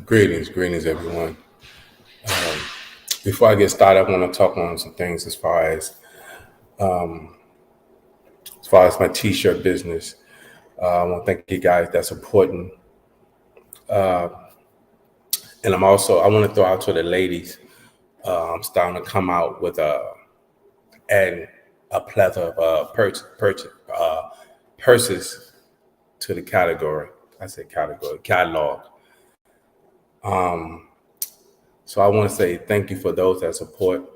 Greetings, everyone. Um, Before I get started, I want to talk on some things as far as my T-shirt business. I want to thank you guys that's supporting, and I want to throw out to the ladies. I'm starting to come out with adding a plethora of purses to the category. I said category catalog. So I want to say thank you for those that support,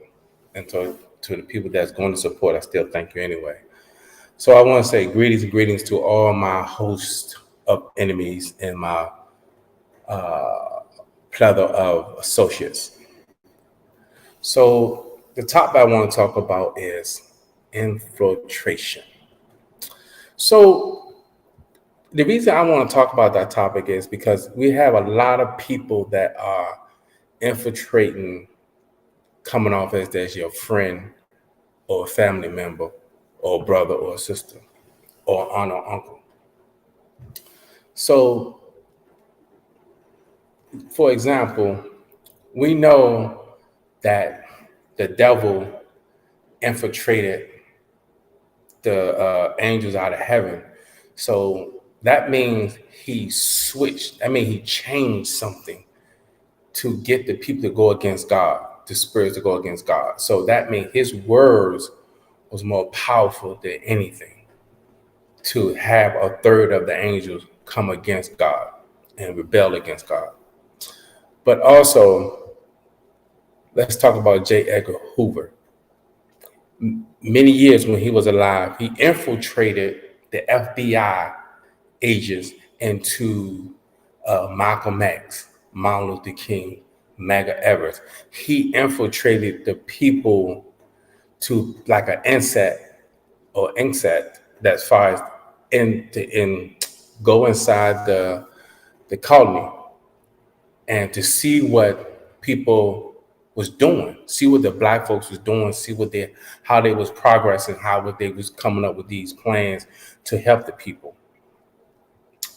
and to the people that's going to support. I still thank you anyway. So I want to say greetings to all my host of enemies and my plethora of associates. So the topic I want to talk about is infiltration. So the reason I want to talk about that topic is because we have a lot of people that are infiltrating, coming off as there's your friend or a family member or brother or sister or aunt or uncle. So, for example, we know that the devil infiltrated the angels out of heaven. So that means he switched. I mean, he changed something to get the people to go against God, the spirits to go against God. So that means his words was more powerful than anything to have a third of the angels come against God and rebel against God. But also, let's talk about J. Edgar Hoover. Many years when he was alive, he infiltrated the FBI agents into Malcolm X, Martin Luther King, Medgar Evers. He infiltrated the people to like an insect that's far as in go inside the colony and to see what people was doing, see what the black folks was doing, see how they was progressing, what they was coming up with these plans to help the people.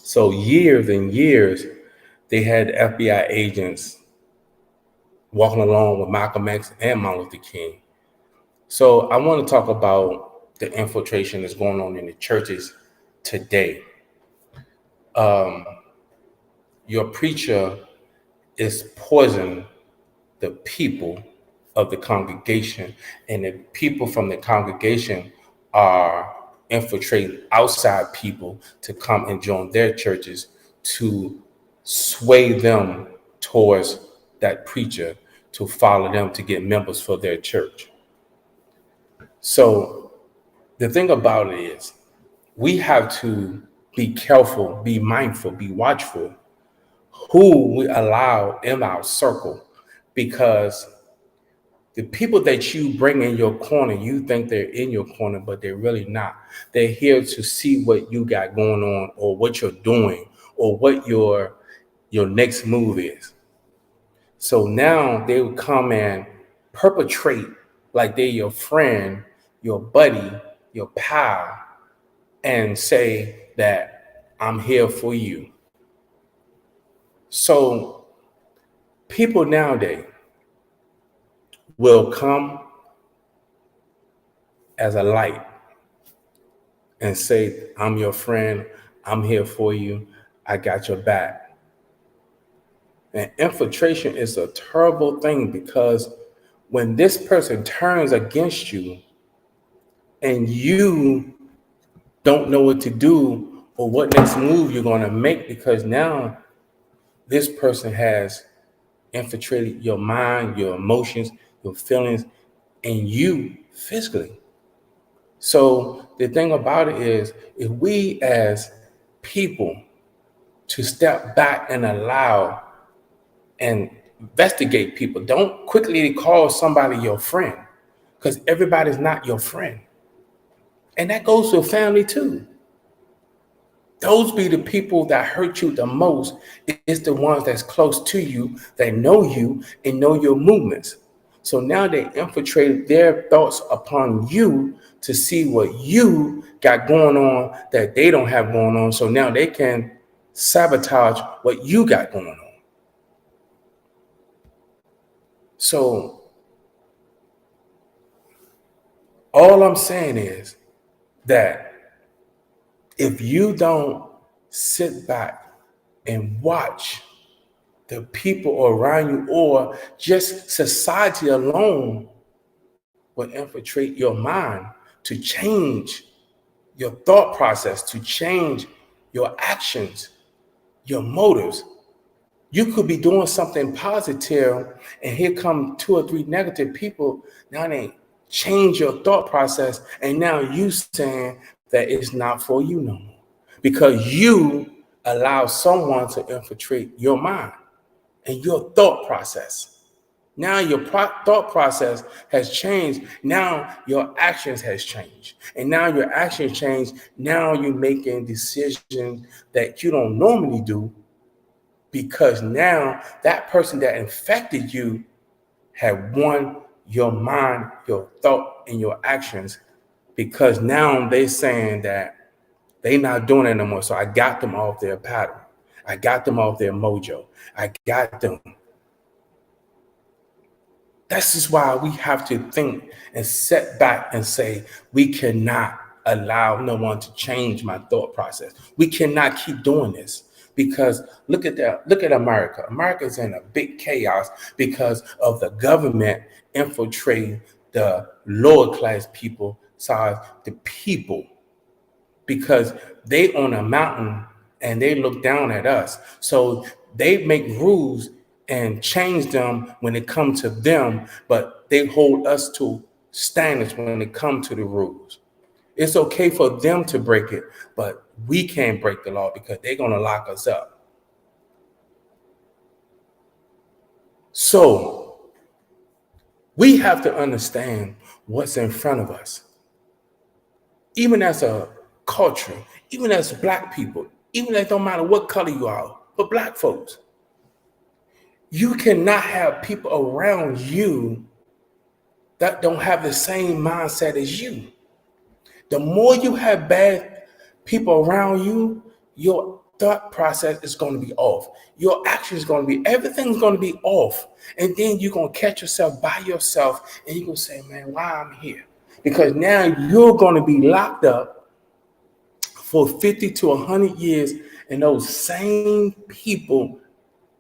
So years and years, they had FBI agents walking along with Malcolm X and Martin Luther King. So I want to talk about the infiltration that's going on in the churches today. Your preacher is poisoning the people of the congregation, and the people from the congregation are infiltrating outside people to come and join their churches to sway them towards that preacher, to follow them, to get members for their church. So the thing about it is we have to be careful, be mindful, be watchful who we allow in our circle, because the people that you bring in your corner, you think they're in your corner, but they're really not. They're here to see what you got going on or what you're doing or what your next move is. So now they will come and perpetrate like they're your friend, your buddy, your pal, and say that I'm here for you. So people nowadays will come as a light and say, I'm your friend, I'm here for you, I got your back. And infiltration is a terrible thing, because when this person turns against you and you don't know what to do or what next move you're going to make, because now this person has infiltrated your mind, your emotions, your feelings, and you physically. So the thing about it is, if we as people to step back and allow and investigate people, don't quickly call somebody your friend, because everybody's not your friend. And that goes to family too. Those be the people that hurt you the most. It's the ones that's close to you, that know you and know your movements. So now they infiltrated their thoughts upon you to see what you got going on that they don't have going on. So now they can sabotage what you got going on. So all I'm saying is that if you don't sit back and watch the people around you, or just society alone will infiltrate your mind to change your thought process, to change your actions, your motives. You could be doing something positive, and here come two or three negative people. Now they change your thought process, and now you saying that it's not for you no more because you allow someone to infiltrate your mind and your thought process. Now your thought process has changed. Now your actions has changed. And now your actions change. Now you're making decisions that you don't normally do because now that person that infected you had won your mind, your thought, and your actions because now they saying that they not doing it no more. So I got them off their pattern. I got them off their mojo. I got them. This is why we have to think and sit back and say, we cannot allow no one to change my thought process. We cannot keep doing this because look at that. Look at America. America's in a big chaos because of the government infiltrating the lower class people, the people, because they on a mountain and they look down at us. So they make rules and change them when it comes to them, but they hold us to standards when it comes to the rules. It's okay for them to break it, but we can't break the law because they're going to lock us up. So we have to understand what's in front of us. Even as a culture, even as Black people, even as don't matter what color you are, but Black folks, you cannot have people around you that don't have the same mindset as you. The more you have bad people around you, your thought process is going to be off. Your action is going to be, everything's going to be off. And then you're going to catch yourself by yourself and you're going to say, man, why I'm here? Because now you're going to be locked up for 50 to 100 years, and those same people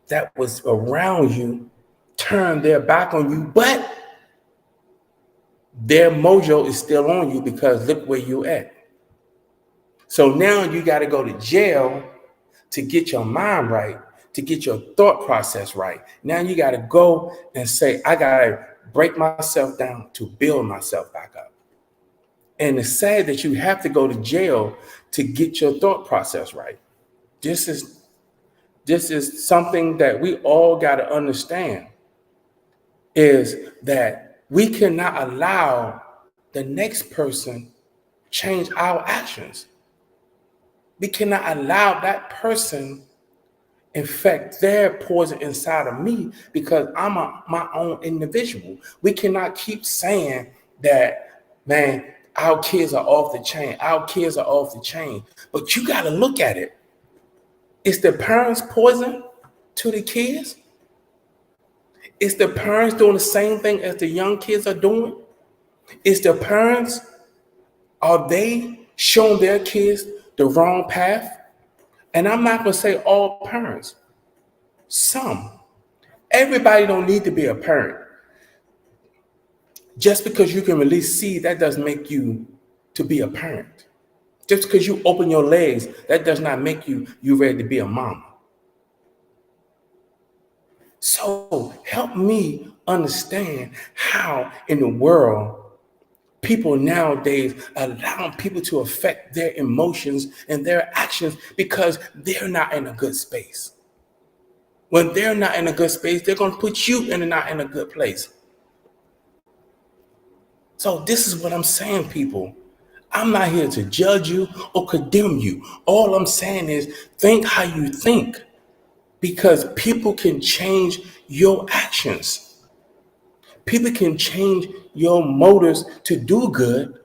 that was around you turn their back on you, but their mojo is still on you because look where you at. So now you got to go to jail to get your mind right, to get your thought process right. Now you got to go and say, I got to break myself down to build myself back up. And it's sad that you have to go to jail to get your thought process right. This is something that we all got to understand, is that we cannot allow the next person change our actions. We cannot allow that person infect their poison inside of me because I'm my own individual. We cannot keep saying that, man, our kids are off the chain. Our kids are off the chain. But you got to look at it. Is the parents poison to the kids? Is the parents doing the same thing as the young kids are doing? Is the parents, are they showing their kids the wrong path? And I'm not going to say all parents. Some. Everybody don't need to be a parent. Just because you can release seed, that doesn't make you to be a parent. Just because you open your legs, that does not make you ready to be a mama. So help me understand how in the world people nowadays allow people to affect their emotions and their actions because they're not in a good space. When they're not in a good space, they're going to put you not in a good place. So this is what I'm saying, people. I'm not here to judge you or condemn you. All I'm saying is think how you think, because people can change your actions. People can change your motives to do good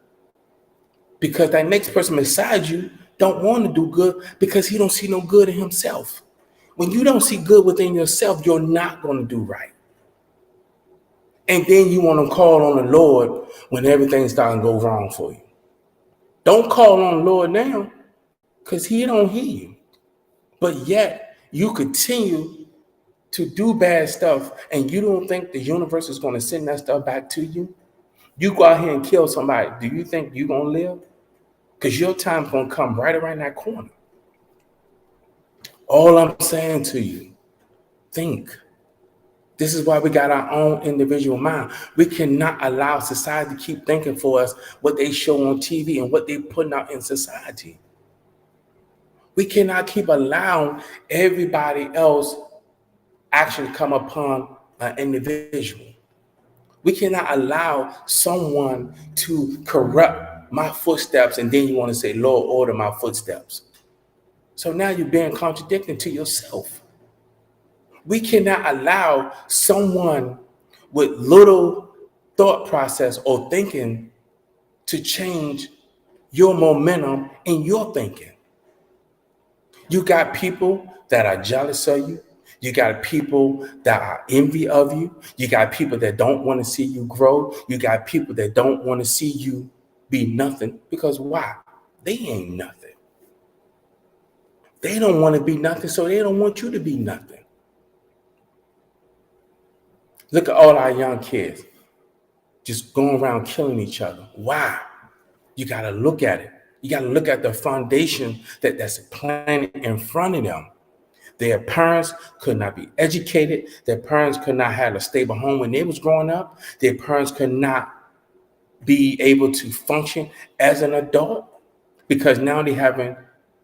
because that next person beside you don't want to do good because he don't see no good in himself. When you don't see good within yourself, you're not going to do right. And then you want to call on the Lord when everything's starting to go wrong for you. Don't call on the Lord now, because he don't hear you. But yet you continue to do bad stuff, and you don't think the universe is going to send that stuff back to you. You go out here and kill somebody. Do you think you're going to live? Because your time's going to come right around that corner. All I'm saying to you, think. This is why we got our own individual mind. We cannot allow society to keep thinking for us what they show on TV and what they're putting out in society. We cannot keep allowing everybody else actually come upon an individual. We cannot allow someone to corrupt my footsteps, and then you want to say, Lord, order my footsteps. So now you're being contradicting to yourself. We cannot allow someone with little thought process or thinking to change your momentum in your thinking. You got people that are jealous of you. You got people that are envy of you. You got people that don't want to see you grow. You got people that don't want to see you be nothing. Because why? They ain't nothing. They don't want to be nothing, so they don't want you to be nothing. Look at all our young kids just going around killing each other. Why? You got to look at it. You got to look at the foundation that's planted in front of them. Their parents could not be educated. Their parents could not have a stable home when they was growing up. Their parents could not be able to function as an adult because now they're having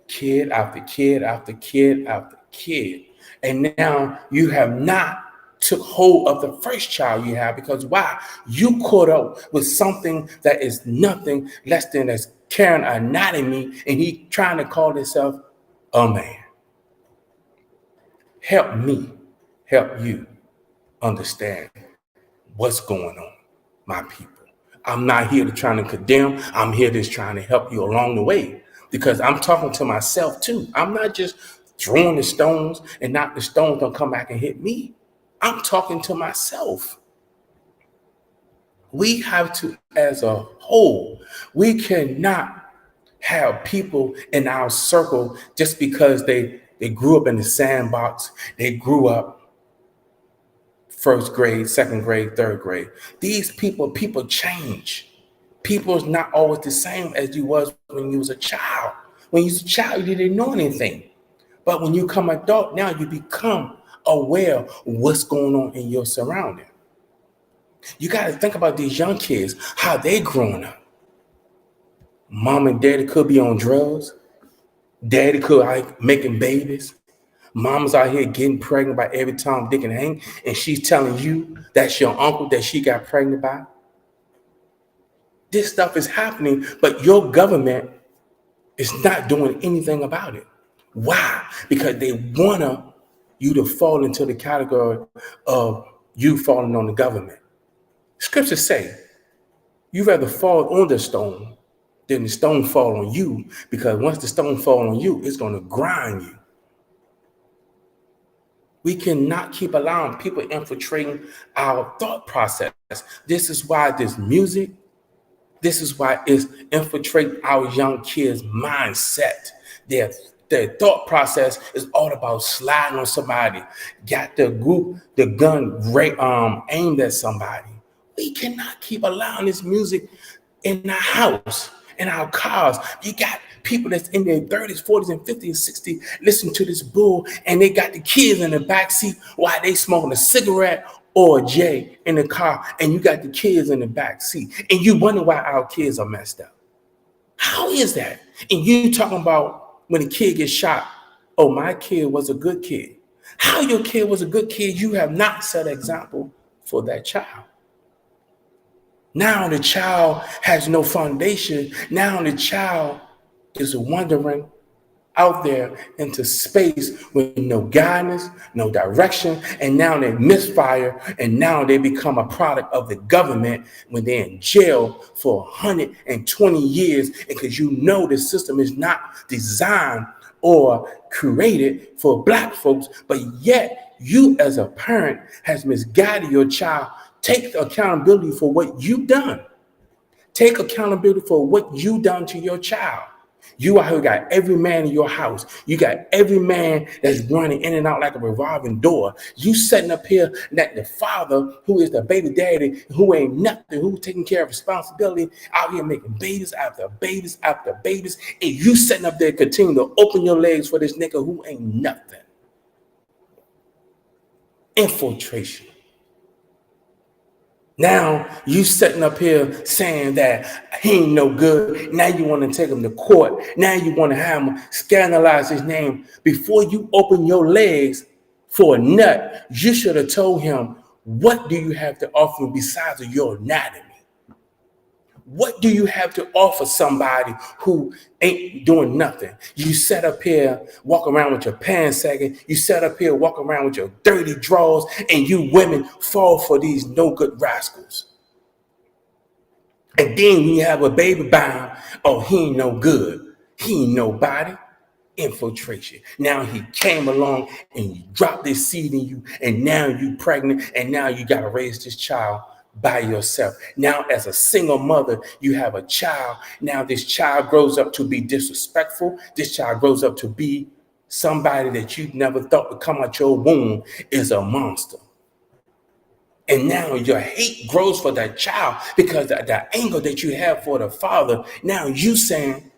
kid after kid after kid after kid. And now you have not took hold of the first child you have, because why? You caught up with something that is nothing less than as carrying anatomy, and he trying to call himself a man. Help me help you understand what's going on, my people. I'm not here to try to condemn. I'm here just trying to help you along the way, because I'm talking to myself too. I'm not just throwing the stones and not the stones don't come back and hit me. I'm talking to myself. We have to, as a whole, we cannot have people in our circle just because they grew up in the sandbox. They grew up first grade, second grade, third grade. These people change. People is not always the same as you was when you was a child. When you was a child, you didn't know anything. But when you become adult, now you become aware of what's going on in your surrounding. You got to think about these young kids, how they growing up. Mom and daddy could be on drugs. Daddy could like making babies. Mom's out here getting pregnant by every Tom, Dick, and Hank, and she's telling you that's your uncle that she got pregnant by. This stuff is happening, but your government is not doing anything about it. Why? Because they want you to fall into the category of you falling on the government. Scriptures say, you rather fall on the stone than the stone fall on you, because once the stone fall on you, it's going to grind you. We cannot keep allowing people infiltrating our thought process. This is why this music, this is why it's infiltrating our young kids' mindset. Their thought process is all about sliding on somebody, got the gun aimed at somebody. We cannot keep allowing this music in our house, in our cars. You got people that's in their 30s, 40s, and 50s, and 60s listen to this bull, and they got the kids in the backseat while they smoking a cigarette or a J in the car, and you got the kids in the backseat, and you wonder why our kids are messed up. How is that? And you talking about when a kid gets shot, oh, my kid was a good kid. How your kid was a good kid? You have not set an example for that child. Now the child has no foundation. Now the child is wandering out there into space with no guidance, no direction, and now they misfire, and now they become a product of the government when they're in jail for 120 years, because you know the system is not designed or created for Black folks, but yet you as a parent has misguided your child. Take accountability for what you've done. Take accountability for what you done to your child. You out here got every man in your house. You got every man that's running in and out like a revolving door. You sitting up here that the father, who is the baby daddy, who ain't nothing, who taking care of responsibility, out here making babies after babies after babies, and you sitting up there continuing to open your legs for this nigga who ain't nothing. Infiltration. Now you sitting up here saying that he ain't no good. Now you want to take him to court. Now you want to have him scandalize his name. Before you open your legs for a nut, you should have told him, what do you have to offer besides of your anatomy? What do you have to offer somebody who ain't doing nothing? You sit up here, walk around with your pants sagging. You sit up here, walk around with your dirty drawers, and you women fall for these no good rascals. And then when you have a baby bound, oh, he ain't no good. He ain't nobody. Infiltration. Now he came along and you dropped this seed in you, and now you pregnant, and now you got to raise this child by yourself. Now, as a single mother, you have a child. Now this child grows up to be disrespectful. This child grows up to be somebody that you never thought would come out your womb is a monster. And now your hate grows for that child because the anger that you have for the father, now you saying,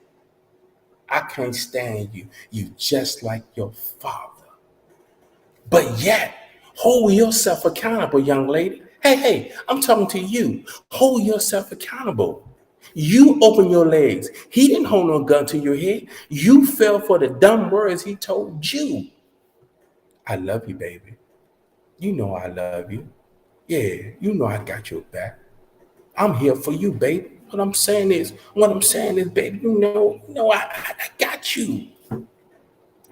I can't stand you. You just like your father. But yet, hold yourself accountable, young lady. Hey, I'm talking to you. Hold yourself accountable. You open your legs. He didn't hold no gun to your head. You fell for the dumb words he told you. I love you, baby. You know I love you. Yeah, you know I got your back. I'm here for you, baby. What I'm saying is, baby, you know, I got you.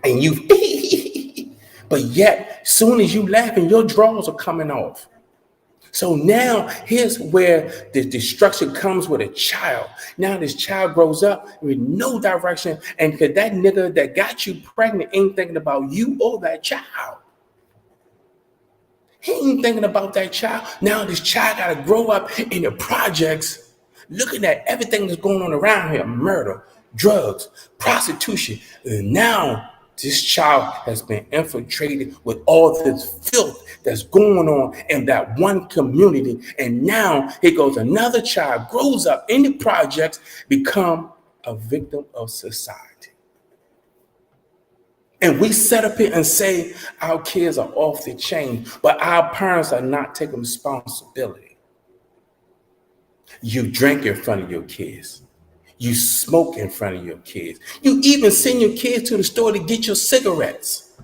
And you, but yet, soon as you laughing, your drawers are coming off. So now here's where the destruction comes with a child. Now this child grows up with no direction, and because that nigga that got you pregnant ain't thinking about you or that child. He ain't thinking about that child. Now this child got to grow up in the projects, looking at everything that's going on around here: murder, drugs, prostitution. And now this child has been infiltrated with all this filth that's going on in that one community. And now here goes another child, grows up in the projects, become a victim of society. And we sit up here and say our kids are off the chain, but our parents are not taking responsibility. You drink in front of your kids. You smoke in front of your kids. You even send your kids to the store to get your cigarettes.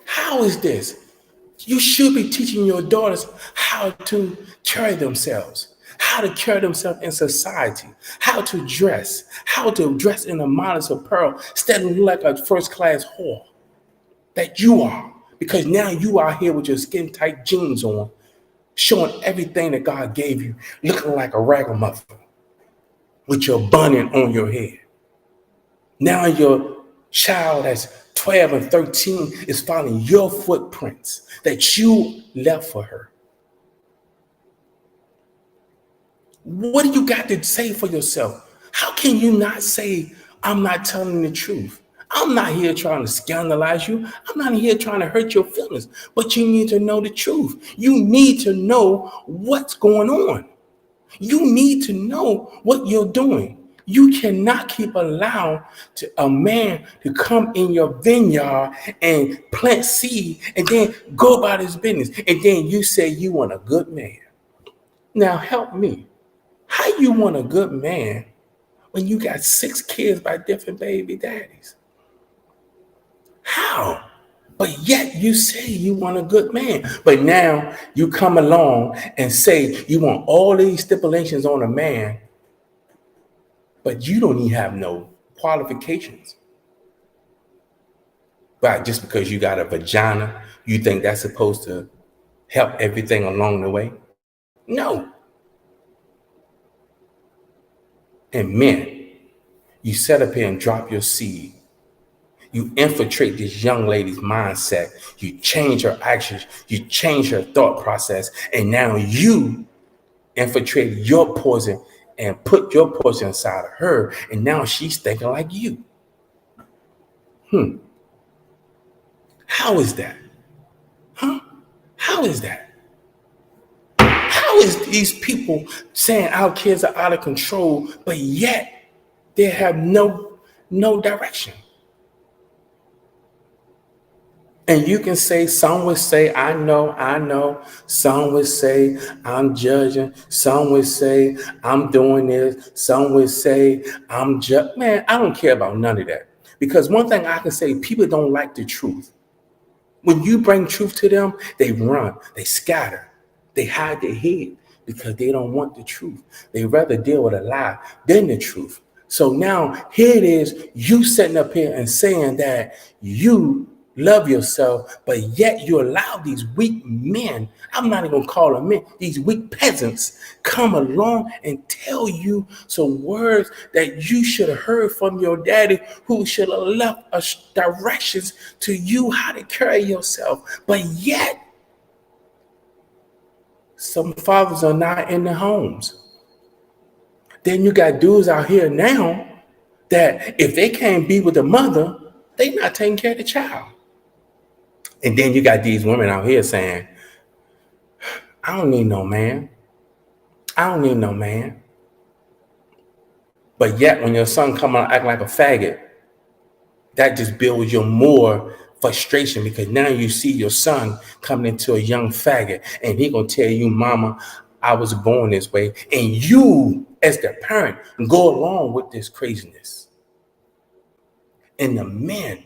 How is this? You should be teaching your daughters how to carry themselves, how to carry themselves in society, how to dress in a modest apparel, instead of like a first-class whore that you are. Because now you are here with your skin-tight jeans on, showing everything that God gave you, looking like a ragamuffin with your bunny on your head. Now your child that's 12 and 13 is following your footprints that you left for her. What do you got to say for yourself? How can you not say, I'm not telling the truth? I'm not here trying to scandalize you. I'm not here trying to hurt your feelings, but you need to know the truth. You need to know what's going on. You need to know what you're doing. You cannot keep allowing a man to come in your vineyard and plant seed and then go about his business. And then you say you want a good man. Now help me. How you want a good man when you got 6 kids by different baby daddies? How? But yet you say you want a good man. But now you come along and say you want all these stipulations on a man, but you don't even have no qualifications. But just because you got a vagina, you think that's supposed to help everything along the way? No. And men, you set up here and drop your seed. You infiltrate this young lady's mindset. You change her actions. You change her thought process. And now you infiltrate your poison and put your poison inside of her. And now she's thinking like you. How is that? Huh? How is that? How is these people saying our kids are out of control, but yet they have no direction? And you can say, some would say, I know. Some would say, I'm judging. Some would say, I'm doing this. Some would say, I'm just, man, I don't care about none of that. Because one thing I can say, people don't like the truth. When you bring truth to them, they run, they scatter, they hide their head because they don't want the truth. They rather deal with a lie than the truth. So now here it is, you sitting up here and saying that you love yourself, but yet you allow these weak men, I'm not even gonna call them men, these weak peasants come along and tell you some words that you should have heard from your daddy, who should have left us directions to you how to carry yourself. But yet, some fathers are not in the homes. Then you got dudes out here now that if they can't be with the mother, they not taking care of the child. And then you got these women out here saying, I don't need no man. I don't need no man. But yet when your son come out acting like a faggot, that just builds you more frustration, because now you see your son coming into a young faggot and he gonna tell you, mama, I was born this way. And you, as the parent, go along with this craziness. And the men,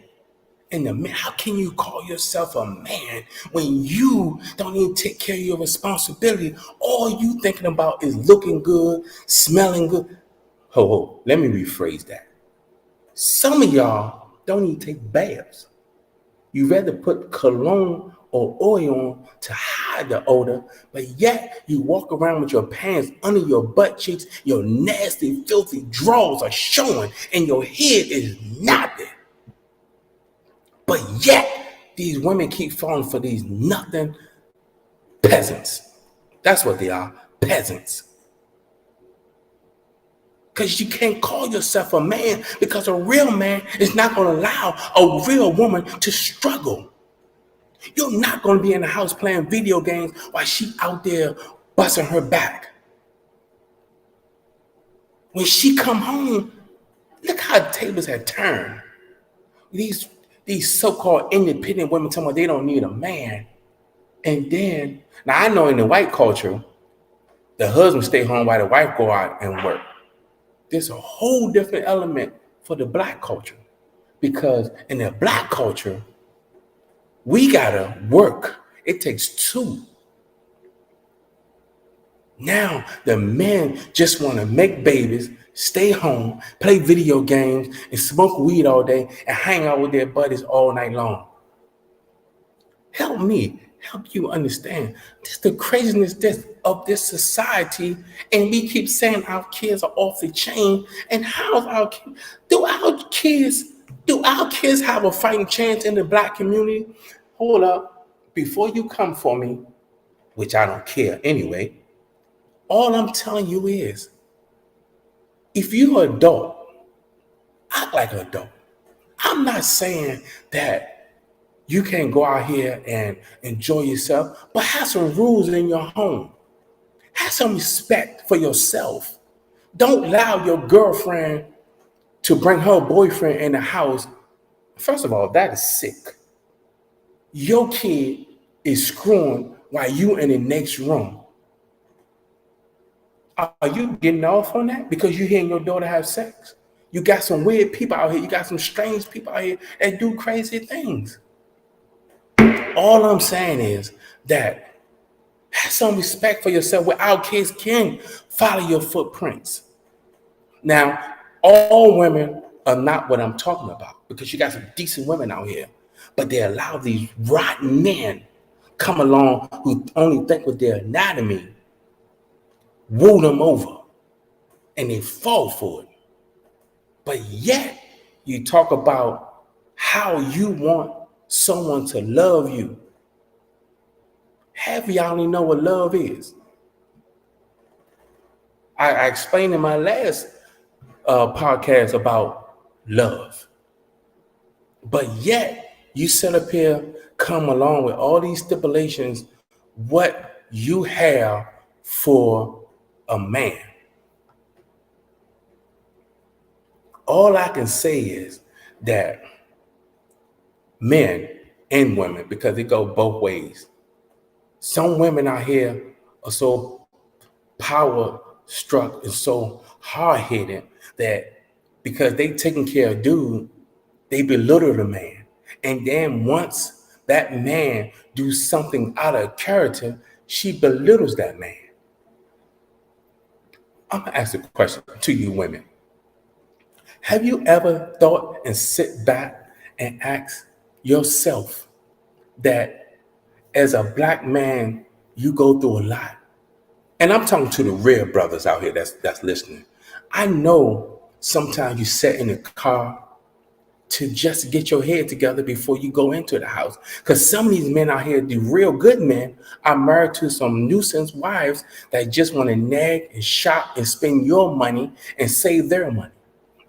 how can you call yourself a man when you don't even take care of your responsibility? All you thinking about is looking good, smelling good. Let me rephrase that. Some of y'all don't even take baths. You rather put cologne or oil on to hide the odor, but yet you walk around with your pants under your butt cheeks, your nasty, filthy drawers are showing, and your head is nothing. But yet, these women keep falling for these nothing peasants. That's what they are, peasants. Because you can't call yourself a man, because a real man is not going to allow a real woman to struggle. You're not going to be in the house playing video games while she out there busting her back. When she come home, look how the tables have turned. These so-called independent women tell me they don't need a man. And then, now I know in the white culture, the husband stay home while the wife go out and work. There's a whole different element for the black culture. Because in the black culture, we gotta work. It takes two. Now the men just want to make babies, stay home, play video games, and smoke weed all day and hang out with their buddies all night long. Help me, help you understand. This is the craziness of this society, and we keep saying our kids are off the chain. And how's our kids? Do our kids have a fighting chance in the black community? Hold up, before you come for me, which I don't care anyway. All I'm telling you is, if you're an adult, act like an adult. I'm not saying that you can't go out here and enjoy yourself, but have some rules in your home. Have some respect for yourself. Don't allow your girlfriend to bring her boyfriend in the house. First of all, that is sick. Your kid is screwing while you in the next room. Are you getting off on that because you hearing your daughter have sex? You got some weird people out here. You got some strange people out here that do crazy things. All I'm saying is that have some respect for yourself where our kids can follow your footprints. Now, all women are not what I'm talking about, because you got some decent women out here, but they allow these rotten men come along who only think with their anatomy, woo them over, and they fall for it. But yet, you talk about how you want someone to love you. Half of y'all don't know what love is. I explained in my last podcast about love. But yet, you sit up here, come along with all these stipulations, what you have for a man. All I can say is that men and women, because it go both ways. Some women out here are so power struck and so hard headed that because they taking care of dude, they belittle the man. And then once that man do something out of character, she belittles that man. I'm gonna ask a question to you women. Have you ever thought and sit back and ask yourself that as a black man, you go through a lot? And I'm talking to the real brothers out here that's listening. I know sometimes you sit in the car to just get your head together before you go into the house. Because some of these men out here, the real good men, are married to some nuisance wives that just want to nag and shop and spend your money and save their money.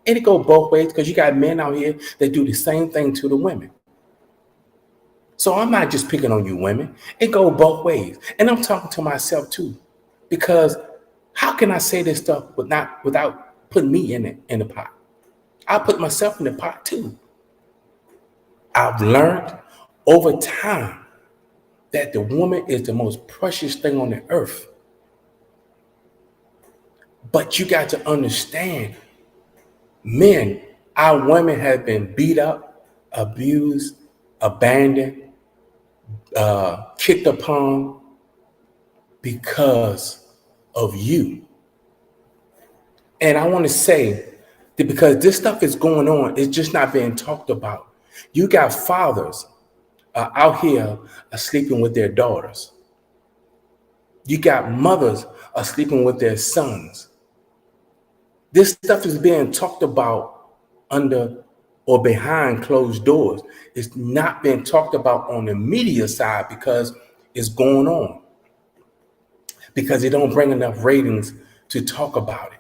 And it go both ways because you got men out here that do the same thing to the women. So I'm not just picking on you women. It go both ways. And I'm talking to myself too. Because how can I say this stuff without putting me in the pot? I put myself in the pot too. I've learned over time that the woman is the most precious thing on the earth. But you got to understand, men, our women have been beat up, abused, abandoned, kicked upon because of you. And I want to say that because this stuff is going on, it's just not being talked about. You got fathers out here sleeping with their daughters. You got mothers sleeping with their sons. This stuff is being talked about under or behind closed doors. It's not being talked about on the media side because it's going on. Because it don't bring enough ratings to talk about it.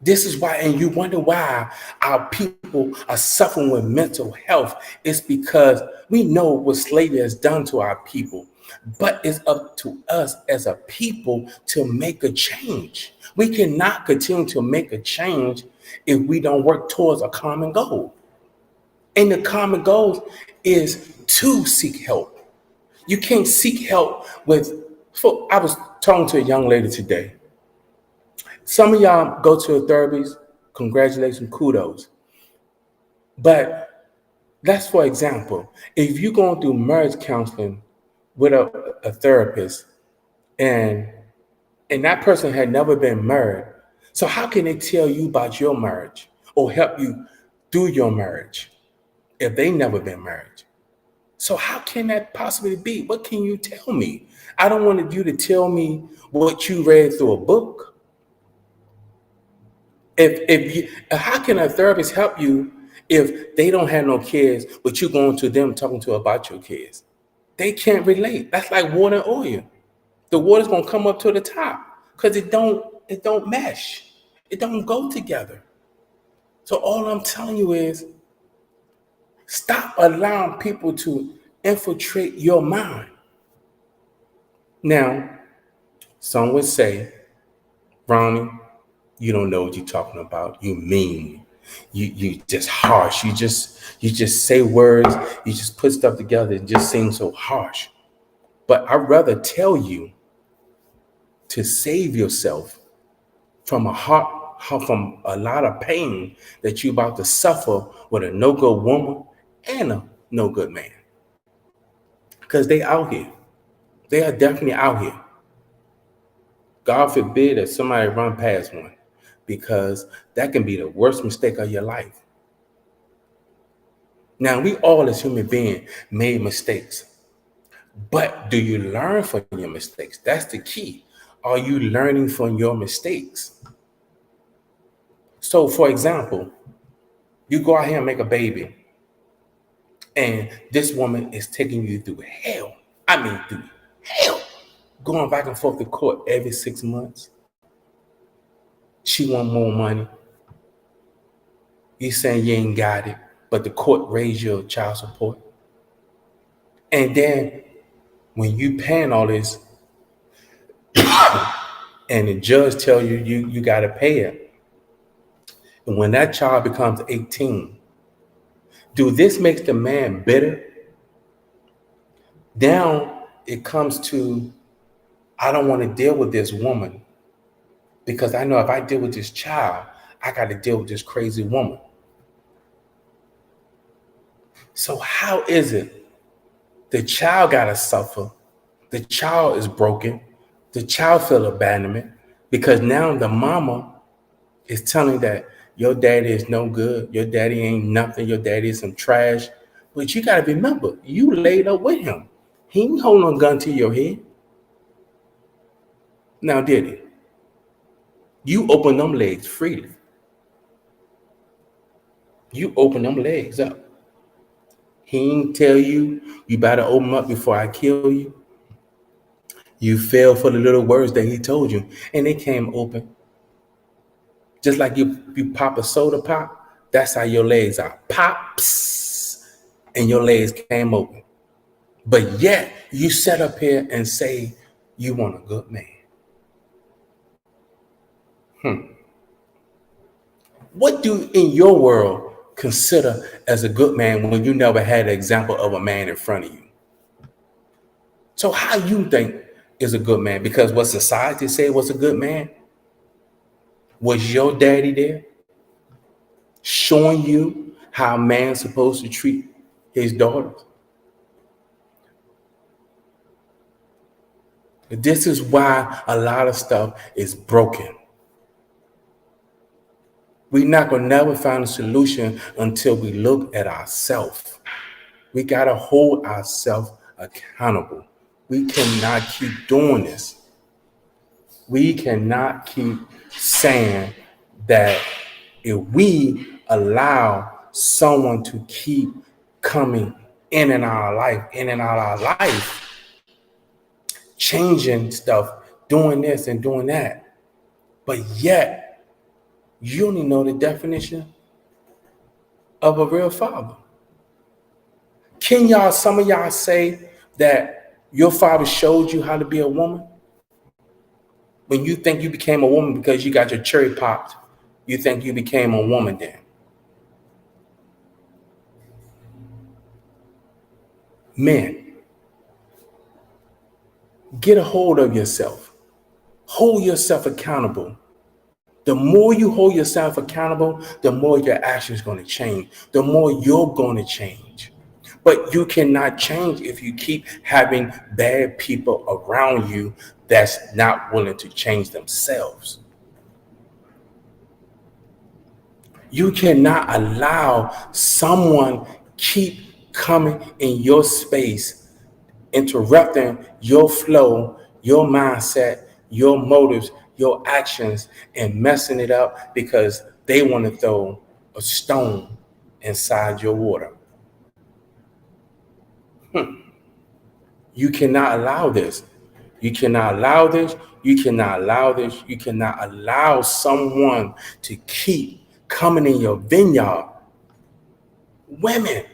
This is why, and you wonder why our people are suffering with mental health. It's because we know what slavery has done to our people, but it's up to us as a people to make a change. We cannot continue to make a change if we don't work towards a common goal. And the common goal is to seek help. You can't seek help I was talking to a young lady today. Some of y'all go to a therapist, congratulations, kudos. But that's for example, if you're going through marriage counseling with a therapist and that person had never been married, so how can they tell you about your marriage or help you through your marriage if they never been married? So how can that possibly be? What can you tell me? I don't want you to tell me what you read through a book. How can a therapist help you if they don't have no kids, but you going to them talking to about your kids? They can't relate. That's like water and oil. The water's gonna come up to the top because it don't mesh. It don't go together. So all I'm telling you is stop allowing people to infiltrate your mind. Now, some would say, Ronnie, you don't know what you're talking about. You mean. You just harsh. You just say words. You just put stuff together. It just seems so harsh. But I'd rather tell you to save yourself from from a lot of pain that you're about to suffer with a no good woman and a no good man. Because they out here. They are definitely out here. God forbid that somebody run past one, because that can be the worst mistake of your life. Now, we all as human beings made mistakes, but do you learn from your mistakes? That's the key. Are you learning from your mistakes? So, for example, You go out here and make a baby, and this woman is taking you through hell. I mean, through hell. Going back and forth to court every 6 months. She want more money. You saying you ain't got it, but the court raised your child support. And then when you paying all this, and the judge tell you you got to pay it, and when that child becomes 18, do this makes the man bitter? Now it comes to, I don't want to deal with this woman because I know if I deal with this child, I got to deal with this crazy woman. So how is it the child got to suffer? The child is broken. The child feel abandonment because now the mama is telling that your daddy is no good. Your daddy ain't nothing. Your daddy is some trash. But you got to remember, you laid up with him. He ain't holding a gun to your head. Now, did he? You open them legs freely. You open them legs up. He ain't tell you better open up before I kill you. You fell for the little words that he told you, and they came open. Just like you pop a soda pop, that's how your legs are. Pops, and your legs came open. But yet, you sit up here and say you want a good man. What do in your world consider as a good man when you never had an example of a man in front of you? So how you think is a good man? Because what society said was a good man? Was your daddy there showing you how a man's supposed to treat his daughters? This is why a lot of stuff is broken. We're not going to never find a solution until we look at ourselves. We got to hold ourselves accountable. We cannot keep doing this. We cannot keep saying that if we allow someone to keep coming in and out of our life, changing stuff, doing this and doing that, but yet you only know the definition of a real father. Can some of y'all say that your father showed you how to be a woman? When you think you became a woman because you got your cherry popped, you think you became a woman then. Men, get a hold of yourself. Hold yourself accountable. The more you hold yourself accountable, the more your actions going to change, the more you're going to change. But you cannot change if you keep having bad people around you that's not willing to change themselves. You cannot allow someone keep coming in your space, interrupting your flow, your mindset, your motives, your actions, and messing it up because they want to throw a stone inside your water. You cannot allow this. You cannot allow this. You cannot allow this. You cannot allow someone to keep coming in your vineyard. Women,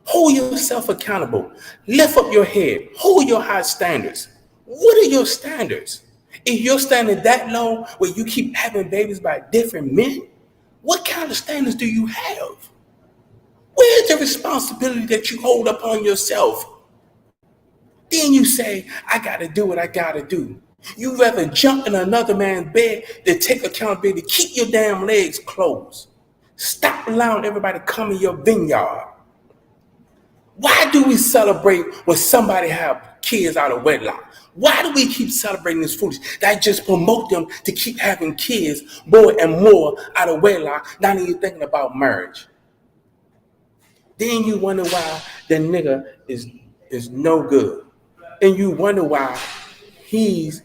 hold yourself accountable. Lift up your head. Hold your high standards. What are your standards? If you're standing that low where you keep having babies by different men, what kind of standards do you have? Where's the responsibility that you hold upon yourself? Then you say, I got to do what I got to do. You rather jump in another man's bed than take accountability. Keep your damn legs closed. Stop allowing everybody to come in your vineyard. Why do we celebrate when somebody have kids out of wedlock? Why do we keep celebrating this foolishness? That just promote them to keep having kids more and more out of wedlock, not even thinking about marriage. Then you wonder why the nigga is no good. And you wonder why he's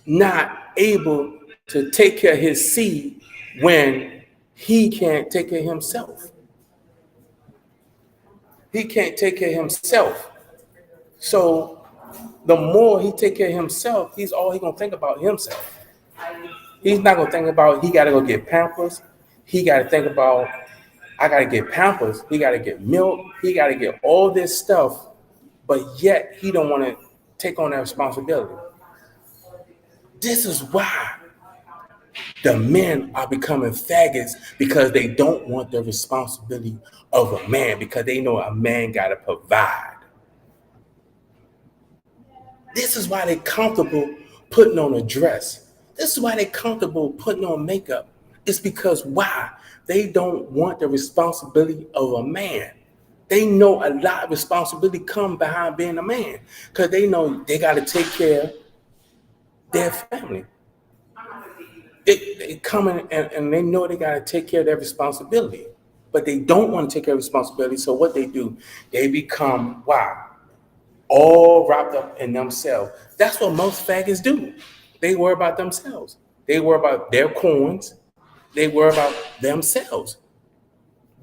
not able to take care of his seed when he can't take care of himself. He can't take care of himself. So the more he take care of himself, he's gonna think about himself. He's not gonna think about he gotta go get Pampers. He gotta think about I gotta get Pampers. He gotta get milk. He gotta get all this stuff, but yet he don't want to take on that responsibility. This is why the men are becoming faggots, because they don't want the responsibility of a man, because they know a man gotta provide. This is why they're comfortable putting on a dress. This is why they're comfortable putting on makeup. It's because why? They don't want the responsibility of a man. They know a lot of responsibility come behind being a man, because they know they got to take care of their family. They come in and they know they got to take care of their responsibility, but they don't want to take care of responsibility. So what they do, they become, why? All wrapped up in themselves. That's what most faggots do. They worry about themselves. They worry about their coins. They worry about themselves.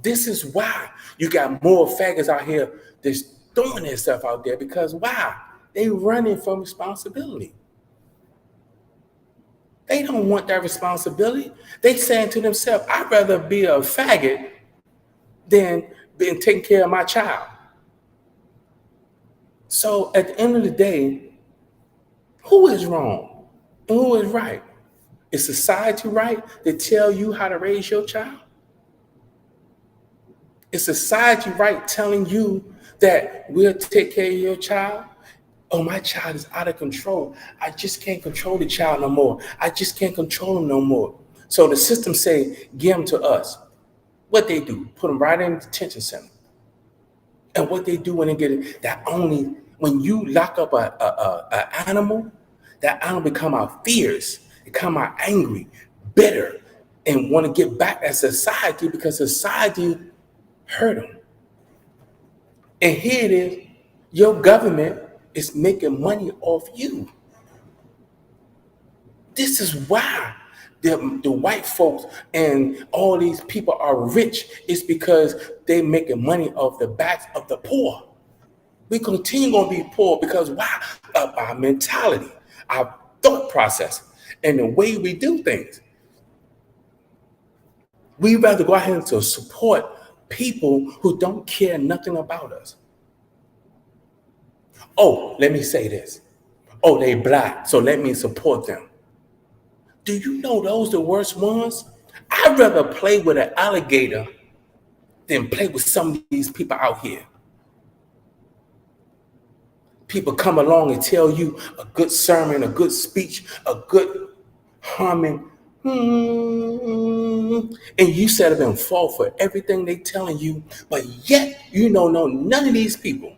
This is why you got more faggots out here that's throwing their stuff out there, because why? They running from responsibility. They don't want that responsibility. They saying to themselves, I'd rather be a faggot than being taking care of my child. So at the end of the day, who is wrong and who is right? Is society right to tell you how to raise your child? Is society right telling you that we'll take care of your child? Oh, my child is out of control. I just can't control the child no more. I just can't control him no more. So the system say, give him to us. What they do, put them right in the detention center. And what they do when they get it, that only when you lock up a animal, that animal become out fierce, become out angry, bitter, and want to get back at society because society hurt them. And here it is, your government is making money off you. This is why the white folks and all these people are rich. It's because they're making money off the backs of the poor. We continue going to be poor because why? Of our mentality, our thought process, and the way we do things. We rather go ahead and support people who don't care nothing about us. Oh, let me say this. Oh, they black, so let me support them. Do you know those the worst ones? I'd rather play with an alligator than play with some of these people out here. People come along and tell you a good sermon, a good speech, a good humming, and you set up and fall for everything they telling you, but yet you don't know none of these people.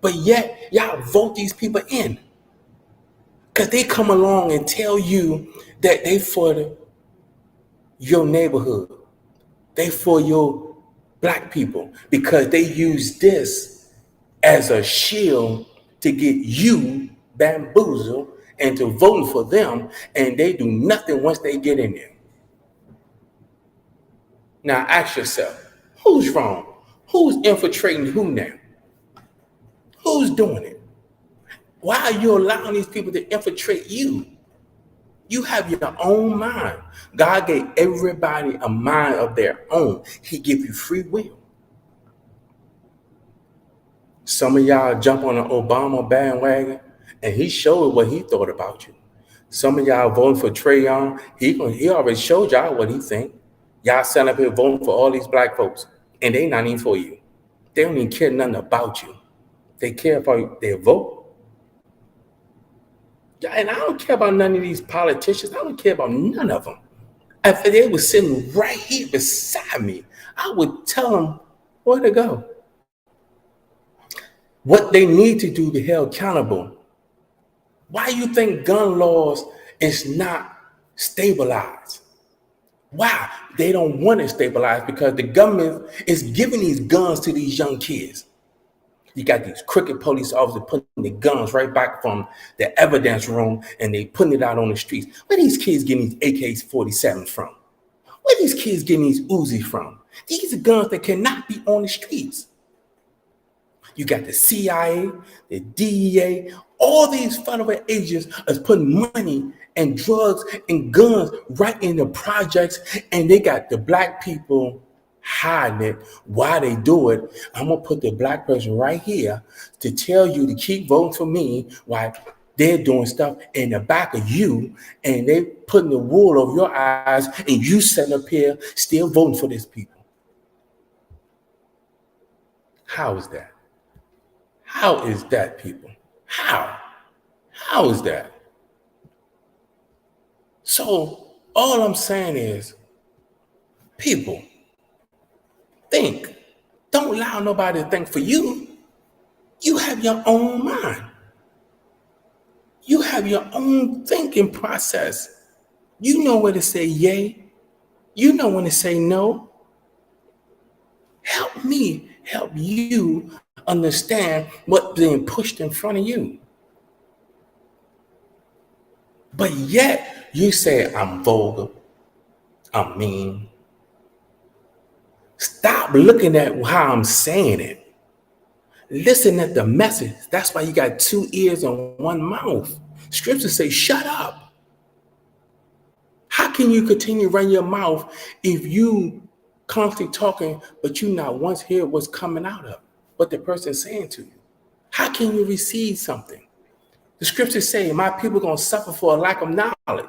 But yet y'all vote these people in. Because they come along and tell you that they for your neighborhood. They for your black people. Because they use this as a shield to get you bamboozled and to voting for them. And they do nothing once they get in there. Now ask yourself, who's wrong? Who's infiltrating who now? Who's doing it? Why are you allowing these people to infiltrate you? You have your own mind. God gave everybody a mind of their own. He gave you free will. Some of y'all jump on an Obama bandwagon, and he showed what he thought about you. Some of y'all voting for Trayon, he already showed y'all what he think. Y'all sitting up here voting for all these black folks, and they not even for you. They don't even care nothing about you. They care about their vote. And I don't care about none of these politicians. I don't care about none of them. If they were sitting right here beside me, I would tell them where to go. What they need to do to be held accountable. Why you think gun laws is not stabilized? Why? They don't want it stabilized because the government is giving these guns to these young kids. You got these crooked police officers putting the guns right back from the evidence room and they putting it out on the streets. Where these kids getting these AK-47s from? Where these kids getting these Uzi from? These are guns that cannot be on the streets. You got the CIA, the DEA, all these federal agents is putting money and drugs and guns right in the projects, and they got the black people hiding it. Why they do it? I'm gonna put the black person right here to tell you to keep voting for me while they're doing stuff in the back of you, and they putting the wool over your eyes, and you sitting up here still voting for these people. How is that? How is that, people? How? How is that? So all I'm saying is, people, think. Don't allow nobody to think for you. You have your own mind. You have your own thinking process. You know when to say yay. You know when to say no. Help me help you understand what's being pushed in front of you. But yet you say I'm vulgar, I'm mean. Stop looking at how I'm saying it. Listen at the message. That's why you got 2 ears and 1 mouth. Scriptures say, shut up. How can you continue running your mouth if you constantly talking, but you not once hear what's coming out of what the person is saying to you? How can you receive something? The scriptures say, my people are going to suffer for a lack of knowledge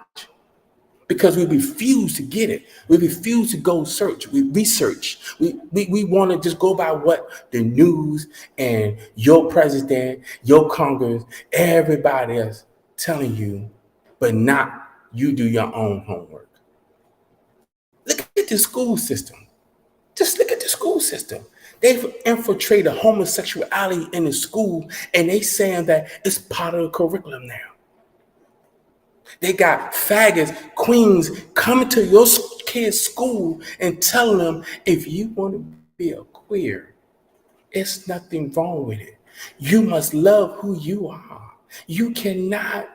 because we refuse to get it. We refuse to go search. We research. We want to just go by what the news and your president, your Congress, everybody else telling you, but not you do your own homework. Look at the school system. Just look at the school system. They've infiltrated homosexuality in the school, and they saying that it's part of the curriculum now. They got faggots, queens coming to your kid's school and telling them, if you want to be a queer, it's nothing wrong with it. You must love who you are. You cannot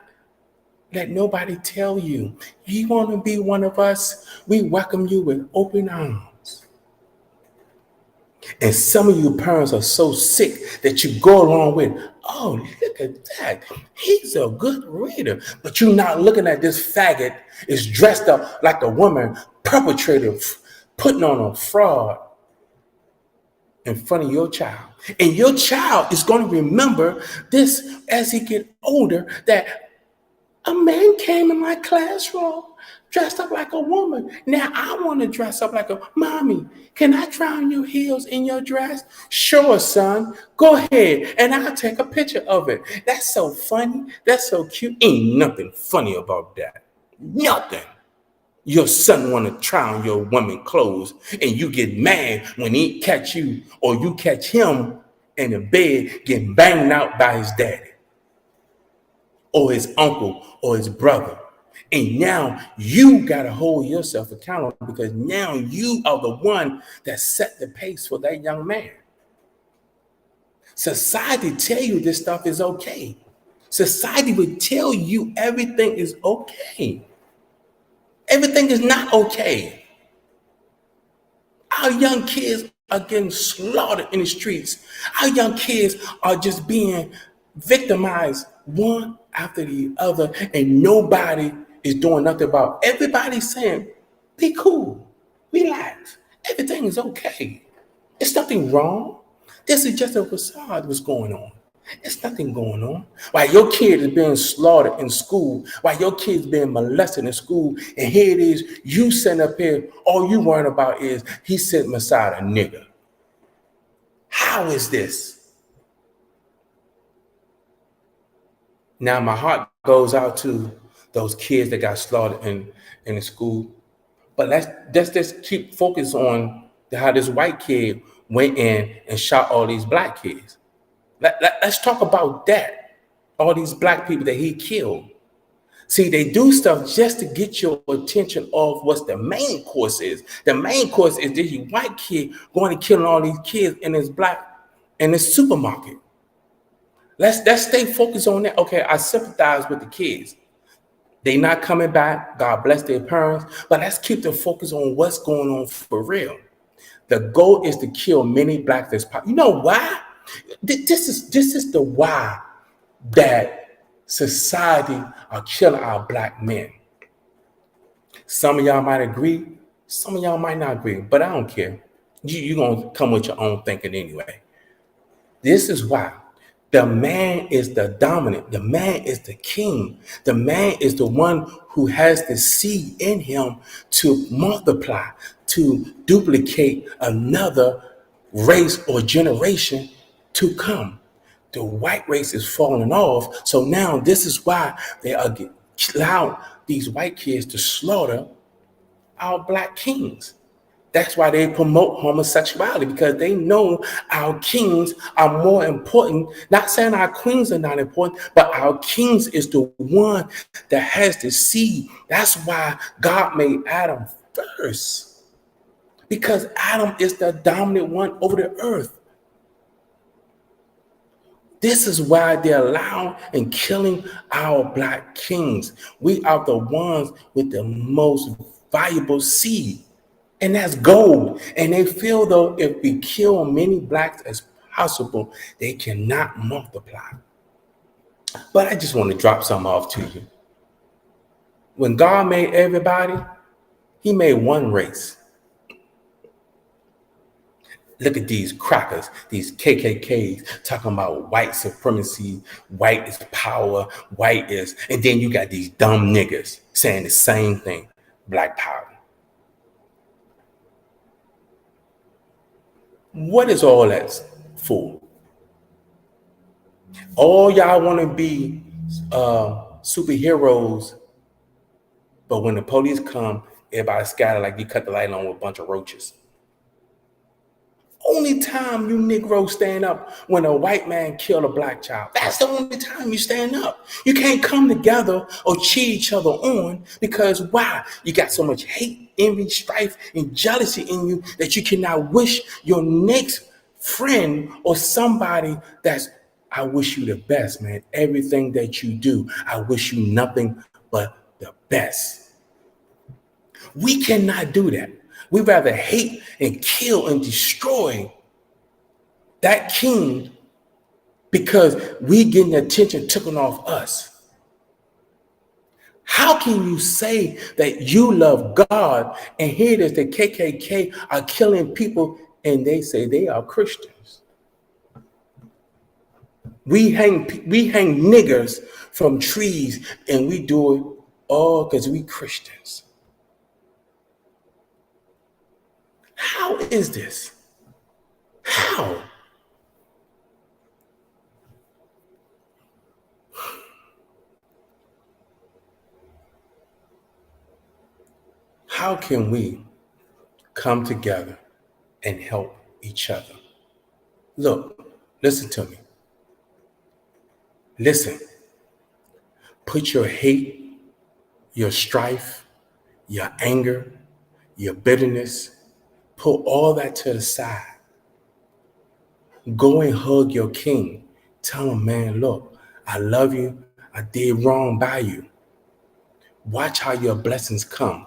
let nobody tell you. You want to be one of us, we welcome you with open arms. And some of you parents are so sick that you go along with, oh, look at that. He's a good reader. But you're not looking at this faggot is dressed up like a woman, perpetrator, putting on a fraud in front of your child. And your child is going to remember this as he get older, that a man came in my classroom dressed up like a woman. Now I want to dress up like a mommy. Can I try on your heels in your dress? Sure, son. Go ahead, and I'll take a picture of it. That's so funny. That's so cute. Ain't nothing funny about that. Nothing. Your son want to try on your woman clothes, and you get mad when he catch you or you catch him in the bed getting banged out by his daddy or his uncle or his brother. And now you got to hold yourself accountable because now you are the one that set the pace for that young man. Society tell you this stuff is okay. Society would tell you everything is okay. Everything is not okay. Our young kids are getting slaughtered in the streets. Our young kids are just being victimized one after the other, and nobody is doing nothing about it. Everybody's saying, be cool, relax, everything is okay. There's nothing wrong. This is just a facade what's going on. There's nothing going on. While your kid is being slaughtered in school, while your kid's being molested in school, and here it is, you sitting up here, all you worrying about is he sitting beside a nigga. How is this? Now my heart goes out to those kids that got slaughtered in the school. But let's just keep focused on how this white kid went in and shot all these black kids. Let's talk about that. All these black people that he killed. See, they do stuff just to get your attention off what the main course is. The main course is this white kid going and killing all these kids in this supermarket. Let's stay focused on that. Okay, I sympathize with the kids. They not coming back. God bless their parents. But let's keep the focus on what's going on for real. The goal is to kill many blacks as possible. You know why? This is the why that society are killing our black men. Some of y'all might agree, some of y'all might not agree, but I don't care. You're going to come with your own thinking anyway. This is why. The man is the dominant. The man is the king. The man is the one who has the seed in him to multiply, to duplicate another race or generation to come. The white race is falling off. So now this is why they are allowing these white kids to slaughter our black kings. That's why they promote homosexuality, because they know our kings are more important. Not saying our queens are not important, but our kings is the one that has the seed. That's why God made Adam first, because Adam is the dominant one over the earth. This is why they're allowing and killing our black kings. We are the ones with the most valuable seed. And that's gold. And they feel though if we kill many blacks as possible, they cannot multiply. But I just want to drop something off to you. When God made everybody, he made one race. Look at these crackers, these KKKs talking about white supremacy, white is power, white is, and then you got these dumb niggas saying the same thing, black power. What is all that for? All y'all want to be superheroes, but when the police come, everybody scatter like you cut the light on with a bunch of roaches. Only time you Negroes stand up when a white man killed a black child. That's the only time you stand up. You can't come together or cheer each other on, because why? You got so much hate, envy, strife, and jealousy in you that you cannot wish your next friend or somebody that's, I wish you the best, man. Everything that you do, I wish you nothing but the best. We cannot do that. We rather hate and kill and destroy that king because we getting attention taken off us. How can you say that you love God and here it is the KKK are killing people and they say they are Christians? We hang niggers from trees and we do it all because we Christians. How is this? How? How can we come together and help each other? Look, listen to me. Listen. Put your hate, your strife, your anger, your bitterness, put all that to the side. Go and hug your king. Tell him, man, look, I love you. I did wrong by you. Watch how your blessings come.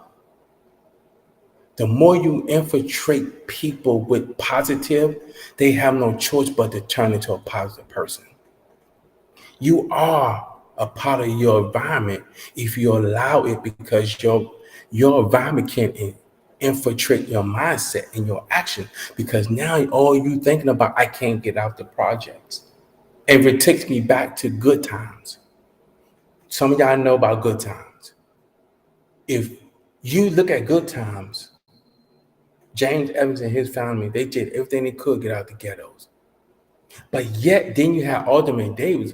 The more you infiltrate people with positive, they have no choice but to turn into a positive person. You are a part of your environment if you allow it, because your environment can infiltrate your mindset and your action, because now all you thinking about, I can't get out the projects. And it takes me back to good times. Some of y'all know about good times. If you look at good times, James Evans and his family, they did everything they could get out the ghettos. But yet, then you have Alderman Davis,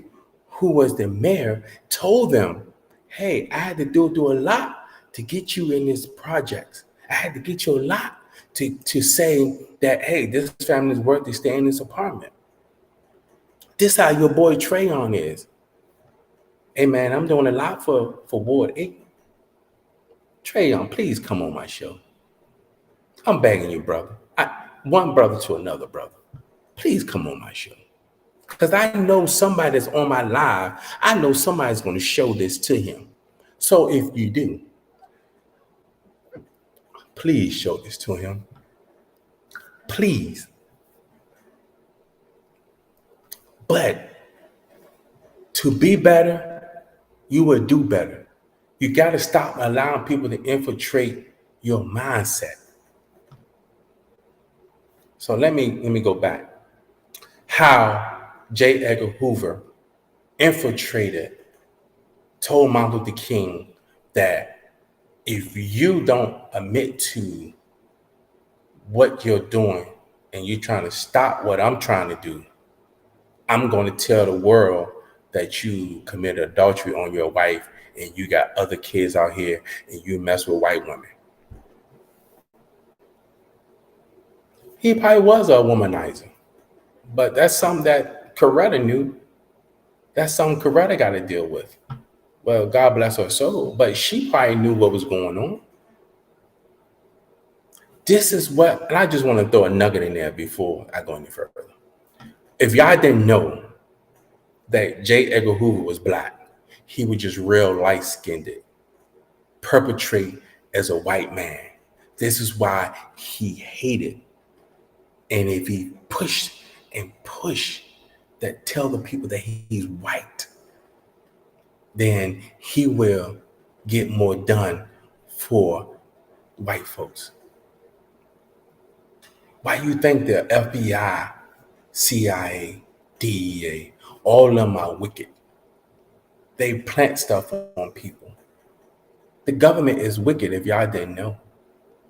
who was the mayor, told them, hey, I had to do a lot to get you in this project. I had to get you a lot to say that, hey, this family is worth to stay in this apartment. This how your boy Trayon is. Hey, man, I'm doing a lot for Ward 8. Trayon, please come on my show. I'm begging you, brother. One brother to another brother. Please come on my show. Because I know somebody that's on my live, I know somebody's going to show this to him. So if you do, please show this to him. Please. But to be better, you will do better. You got to stop allowing people to infiltrate your mindset. So let me go back. How J. Edgar Hoover infiltrated, told Martin Luther King that if you don't admit to what you're doing and you're trying to stop what I'm trying to do, I'm going to tell the world that you committed adultery on your wife and you got other kids out here and you mess with white women. He probably was a womanizer, but that's something that Coretta knew. That's something Coretta got to deal with. Well, God bless her soul, but she probably knew what was going on. This is what, and I just want to throw a nugget in there before I go any further. If y'all didn't know that J. Edgar Hoover was black, he was just real light-skinned, perpetrate as a white man. This is why he hated. And if he pushed and pushed that tell the people that he's white, then he will get more done for white folks. Why you think the FBI, CIA, DEA, all of them are wicked? They plant stuff on people. The government is wicked if y'all didn't know.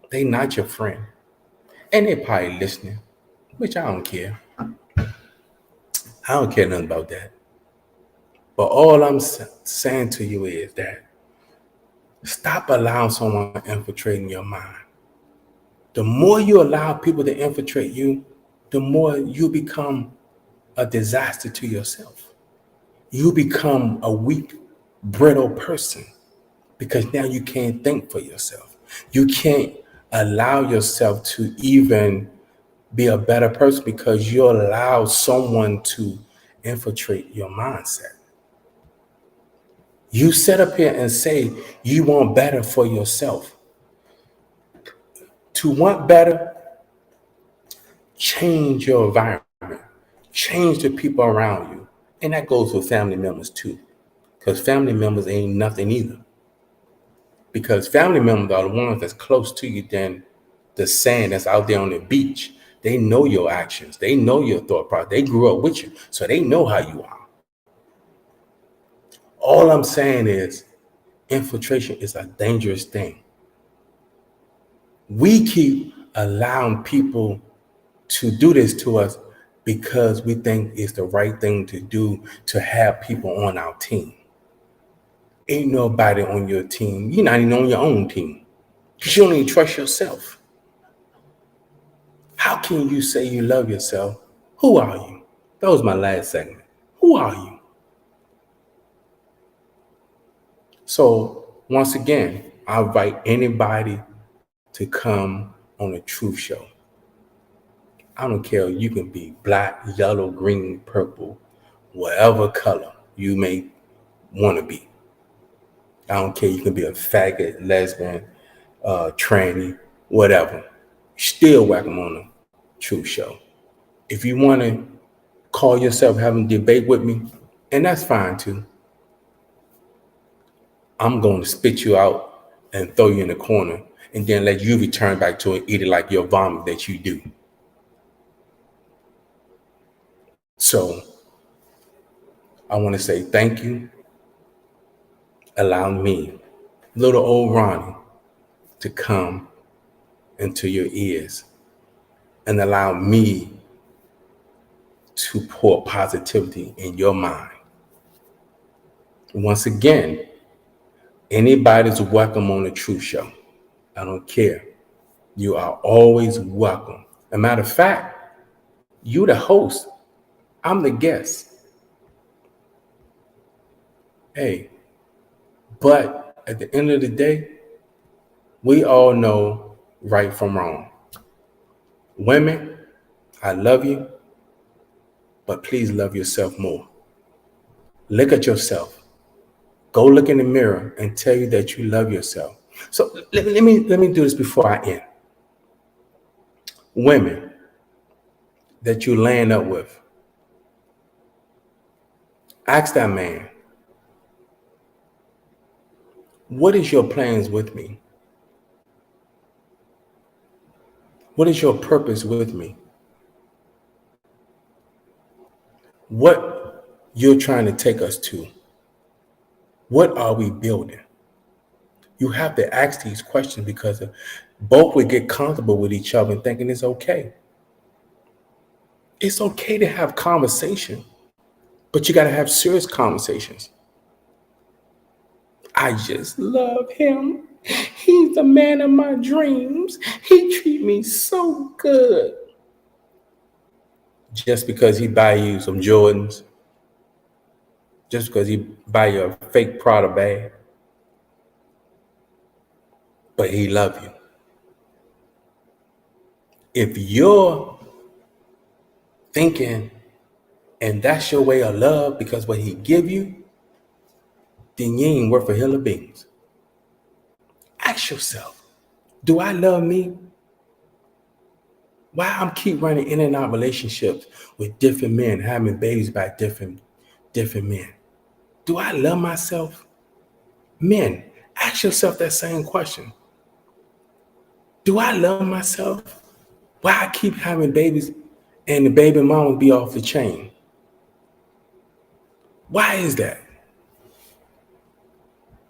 They not your friend. And they probably listening, which I don't care. I don't care nothing about that. But all I'm saying to you is that stop allowing someone infiltrating your mind. The more you allow people to infiltrate you, the more you become a disaster to yourself. You become a weak, brittle person because now you can't think for yourself. You can't allow yourself to even be a better person because you allow someone to infiltrate your mindset. You sit up here and say you want better for yourself. To want better, change your environment, change the people around you. And that goes for family members too, because family members ain't nothing either. Because family members are the ones that's close to you than the sand that's out there on the beach. They know your actions. They know your thought process. They grew up with you, so they know how you are. All I'm saying is infiltration is a dangerous thing. We keep allowing people to do this to us because we think it's the right thing to do to have people on our team. Ain't nobody on your team. You're not even on your own team because you don't even trust yourself. How can you say you love yourself? Who are you? That was my last segment. Who are you? So once again, I invite anybody to come on a truth show. I don't care. You can be black, yellow, green, purple, whatever color you may want to be. I don't care. You can be a faggot, lesbian, tranny, whatever. Still welcome on a truth show. If you want to call yourself having a debate with me, and that's fine too. I'm going to spit you out and throw you in the corner and then let you return back to it, eat it like your vomit that you do. So I want to say thank you, allowing me, little old Ronnie, to come into your ears and allow me to pour positivity in your mind. Once again, anybody's welcome on the Truth Show. I don't care. You are always welcome. As a matter of fact, you the host. I'm the guest. Hey, but at the end of the day, we all know right from wrong. Women, I love you, but please love yourself more. Look at yourself. Go look in the mirror and tell you that you love yourself. So let me do this before I end. Women that you laying up with, ask that man, what is your plans with me? What is your purpose with me? What you're trying to take us to? What are we building? You have to ask these questions because both would get comfortable with each other and thinking it's okay. It's okay to have conversation, but you got to have serious conversations. I just love him. He's the man of my dreams. He treat me so good. Just because he buy you some Jordans, just because he buy you a fake Prada bag, but he love you. If you're thinking and that's your way of love because what he give you, then you ain't worth a hill of beans. Ask yourself, do I love me? Why I'm keep running in and out relationships with different men, having babies by different men? Do I love myself? Men, ask yourself that same question. Do I love myself? Why I keep having babies and the baby mama be off the chain? Why is that?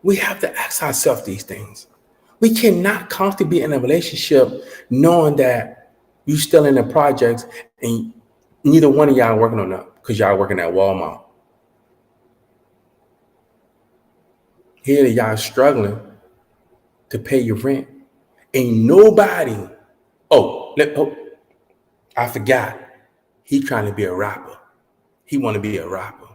We have to ask ourselves these things. We cannot constantly be in a relationship knowing that you still in the projects and neither one of y'all working on that because y'all working at Walmart. Here y'all struggling to pay your rent. Ain't nobody. Oh, I forgot. He trying to be a rapper. He want to be a rapper.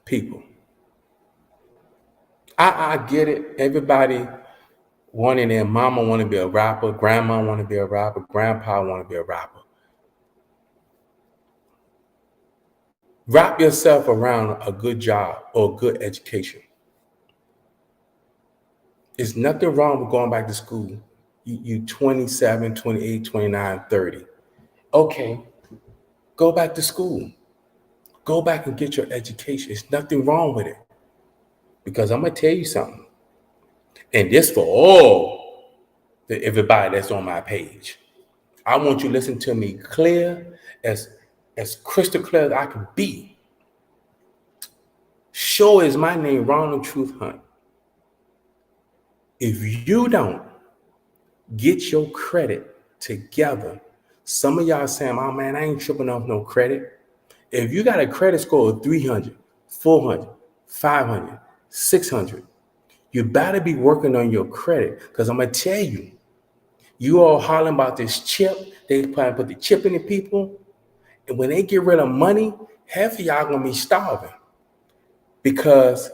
People. I get it. Everybody wanting their mama want to be a rapper, grandma want to be a rapper, grandpa want to be a rapper. Wrap yourself around a good job or a good education. There's nothing wrong with going back to school. You 27, 28, 29, 30. Okay, go back to school. Go back and get your education. There's nothing wrong with it. Because I'm going to tell you something. And this for all everybody that's on my page. I want you to listen to me clear, as crystal clear as I can be. Sure is my name, Ronald Truth Hunt. If you don't get your credit together, some of y'all saying, oh man, I ain't tripping off no credit. If you got a credit score of 300, 400, 500, 600, you better be working on your credit because I'm going to tell you, you all hollering about this chip. They probably put the chip in the people. And when they get rid of money, half of y'all going to be starving because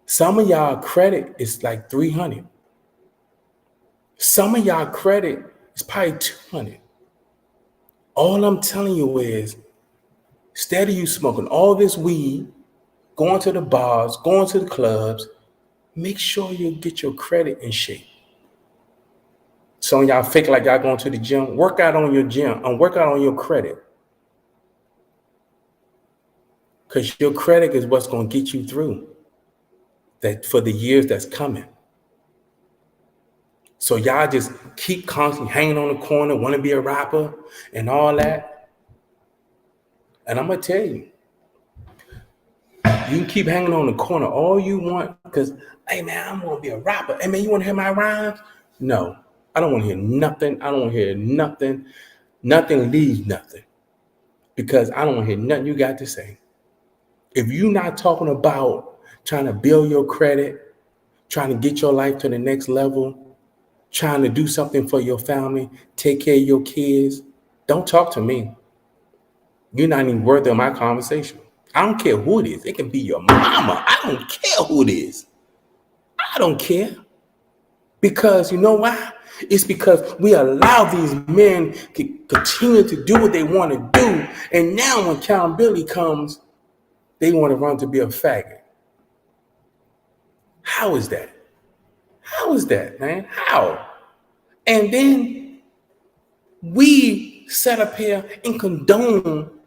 some of y'all credit is like 300. Some of y'all credit is probably 200. All I'm telling you is, instead of you smoking all this weed, going to the bars, going to the clubs, make sure you get your credit in shape. Some of y'all fake like y'all going to the gym. Work out on your gym and work out on your credit. Because your credit is what's going to get you through that for the years that's coming. So y'all just keep constantly hanging on the corner, want to be a rapper and all that. And I'm going to tell you, you can keep hanging on the corner all you want because, hey, man, I'm going to be a rapper. Hey, man, you want to hear my rhymes? No, I don't want to hear nothing. I don't want to hear nothing. Nothing leaves nothing because I don't want to hear nothing you got to say. If you're not talking about trying to build your credit, trying to get your life to the next level, trying to do something for your family, take care of your kids, don't talk to me. You're not even worthy of my conversation. I don't care who it is. It can be your mama. I don't care who it is. I don't care. Because you know why? It's because we allow these men to continue to do what they want to do. And now when accountability comes, they want to run to be a faggot. How is that? How is that, man? How? And then we set up here and condone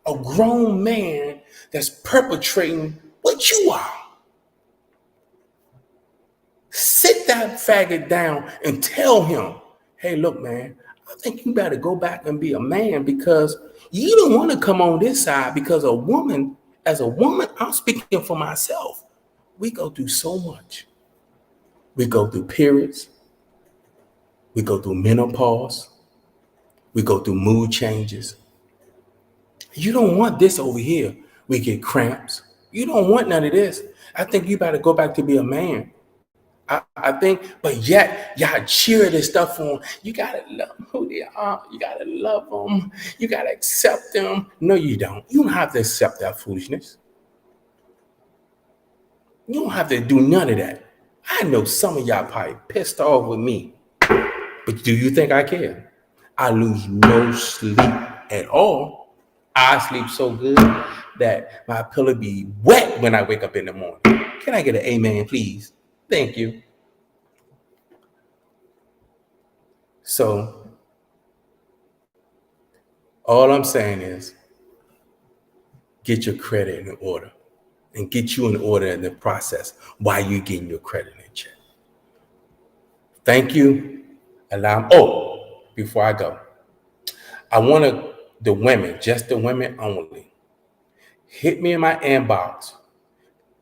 a grown man that's perpetrating what you are. Sit that faggot down and tell him, hey, look, man, I think you better go back and be a man because you don't want to come on this side because as a woman, I'm speaking for myself. We go through so much. We go through periods. We go through menopause. We go through mood changes. You don't want this over here. We get cramps. You don't want none of this. I think you better go back to be a man. I think, but yet y'all cheer this stuff on. You gotta love who they are. You gotta love them. You gotta accept them. No, you don't. You don't have to accept that foolishness. You don't have to do none of that. I know some of y'all probably pissed off with me, but do you think I care? I lose no sleep at all. I sleep so good that my pillow be wet when I wake up in the morning. Can I get an amen, please? Thank you. So all I'm saying is get your credit in order and get you in order in the process while you're getting your credit in check. Thank you. Before I go, I want the women, just the women only, hit me in my inbox.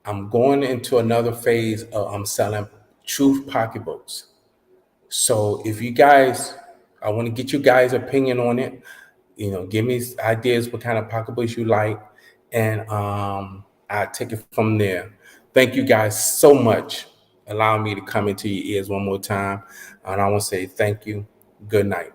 I'm going into another phase of I'm selling truth pocketbooks. So if you guys, I want to get you guys' opinion on it. Give me ideas what kind of pocketbooks you like, and I take it from there. Thank you guys so much, allowing me to come into your ears one more time, and I want to say thank you. Good night.